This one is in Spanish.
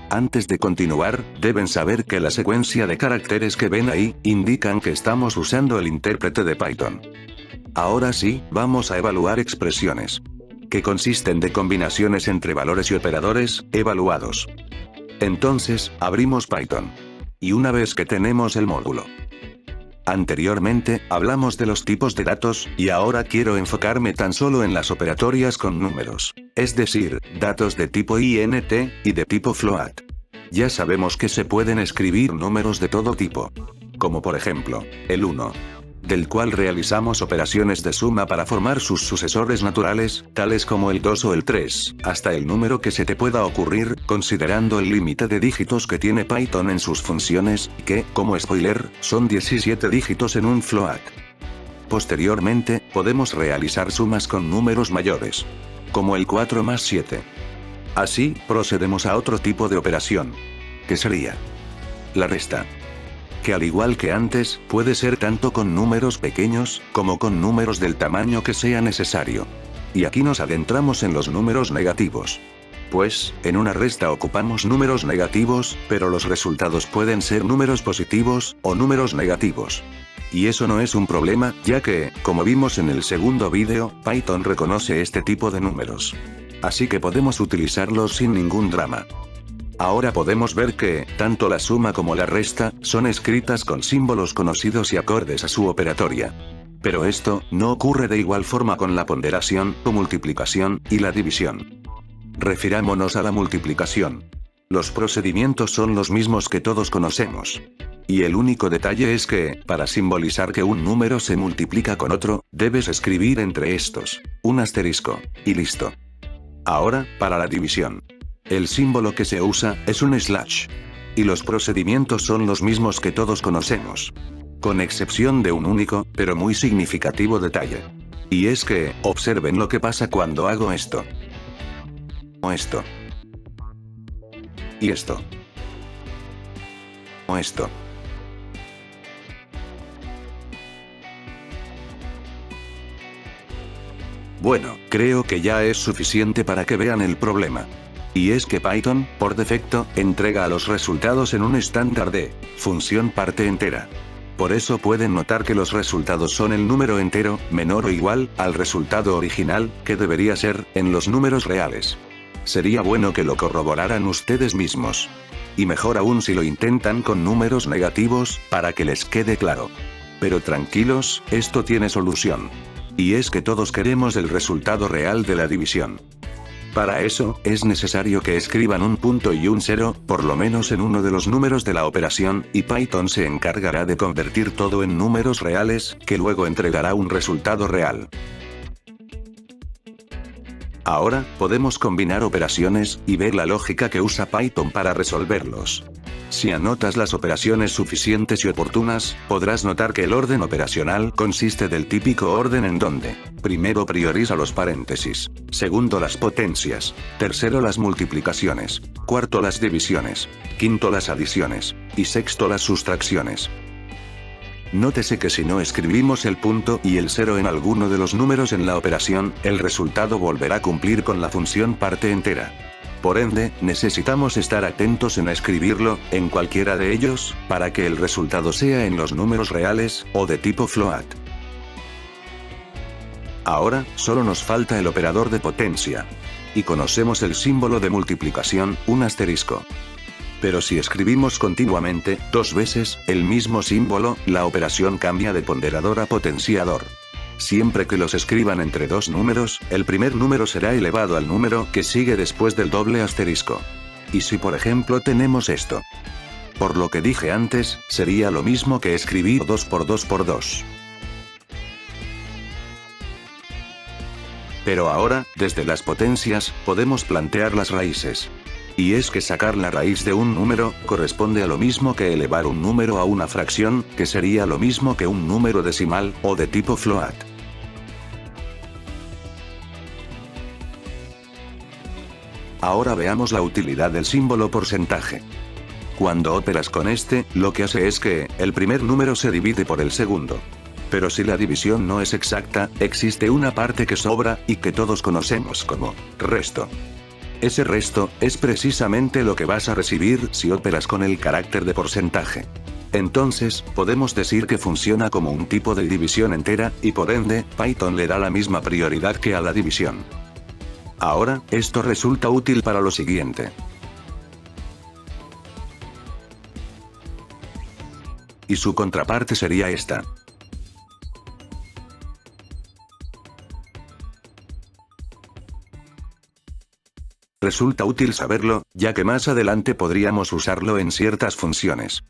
Antes de continuar, deben saber que la secuencia de caracteres que ven ahí, indican que estamos usando el intérprete de Python. Ahora sí, vamos a evaluar expresiones. Que consisten de combinaciones entre valores y operadores, evaluados. Entonces, abrimos Python. Y una vez que tenemos el módulo. Anteriormente, hablamos de los tipos de datos, y ahora quiero enfocarme tan solo en las operatorias con números. Es decir, datos de tipo int, y de tipo float. Ya sabemos que se pueden escribir números de todo tipo. Como por ejemplo, el 1. Del cual realizamos operaciones de suma para formar sus sucesores naturales, tales como el 2 o el 3, hasta el número que se te pueda ocurrir, considerando el límite de dígitos que tiene Python en sus funciones, que, como spoiler, son 17 dígitos en un float. Posteriormente, podemos realizar sumas con números mayores. Como el 4 más 7. Así, procedemos a otro tipo de operación. Que sería la resta. Que al igual que antes, puede ser tanto con números pequeños, como con números del tamaño que sea necesario. Y aquí nos adentramos en los números negativos. Pues, en una resta ocupamos números negativos, pero los resultados pueden ser números positivos, o números negativos. Y eso no es un problema, ya que, como vimos en el segundo vídeo, Python reconoce este tipo de números. Así que podemos utilizarlos sin ningún drama. Ahora podemos ver que, tanto la suma como la resta, son escritas con símbolos conocidos y acordes a su operatoria. Pero esto, no ocurre de igual forma con la ponderación, o multiplicación, y la división. Refirámonos a la multiplicación. Los procedimientos son los mismos que todos conocemos. Y el único detalle es que, para simbolizar que un número se multiplica con otro, debes escribir entre estos un asterisco, y listo. Ahora, para la división. El símbolo que se usa, es un slash. Y los procedimientos son los mismos que todos conocemos. Con excepción de un único, pero muy significativo detalle. Y es que, observen lo que pasa cuando hago esto. O esto. Y esto. O esto. Bueno, creo que ya es suficiente para que vean el problema. Y es que Python, por defecto, entrega a los resultados en un estándar de función parte entera. Por eso pueden notar que los resultados son el número entero, menor o igual, al resultado original, que debería ser, en los números reales. Sería bueno que lo corroboraran ustedes mismos. Y mejor aún si lo intentan con números negativos, para que les quede claro. Pero tranquilos, esto tiene solución. Y es que todos queremos el resultado real de la división. Para eso, es necesario que escriban un punto y un cero, por lo menos en uno de los números de la operación, y Python se encargará de convertir todo en números reales, que luego entregará un resultado real. Ahora, podemos combinar operaciones, y ver la lógica que usa Python para resolverlos. Si anotas las operaciones suficientes y oportunas, podrás notar que el orden operacional consiste del típico orden en donde, primero prioriza los paréntesis, segundo las potencias, tercero las multiplicaciones, cuarto las divisiones, quinto las adiciones, y sexto las sustracciones. Nótese que si no escribimos el punto y el cero en alguno de los números en la operación, el resultado volverá a cumplir con la función parte entera. Por ende, necesitamos estar atentos en escribirlo, en cualquiera de ellos, para que el resultado sea en los números reales, o de tipo float. Ahora, solo nos falta el operador de potencia. Y conocemos el símbolo de multiplicación, un asterisco. Pero si escribimos continuamente, dos veces, el mismo símbolo, la operación cambia de ponderador a potenciador. Siempre que los escriban entre dos números, el primer número será elevado al número que sigue después del doble asterisco. Y si por ejemplo tenemos esto. Por lo que dije antes, sería lo mismo que escribir 2 por 2 por 2. Pero ahora, desde las potencias, podemos plantear las raíces. Y es que sacar la raíz de un número, corresponde a lo mismo que elevar un número a una fracción, que sería lo mismo que un número decimal, o de tipo float. Ahora veamos la utilidad del símbolo porcentaje. Cuando operas con este, lo que hace es que, el primer número se divide por el segundo. Pero si la división no es exacta, existe una parte que sobra, y que todos conocemos como resto. Ese resto, es precisamente lo que vas a recibir si operas con el carácter de porcentaje. Entonces, podemos decir que funciona como un tipo de división entera, y por ende, Python le da la misma prioridad que a la división. Ahora, esto resulta útil para lo siguiente. Y su contraparte sería esta. Resulta útil saberlo, ya que más adelante podríamos usarlo en ciertas funciones.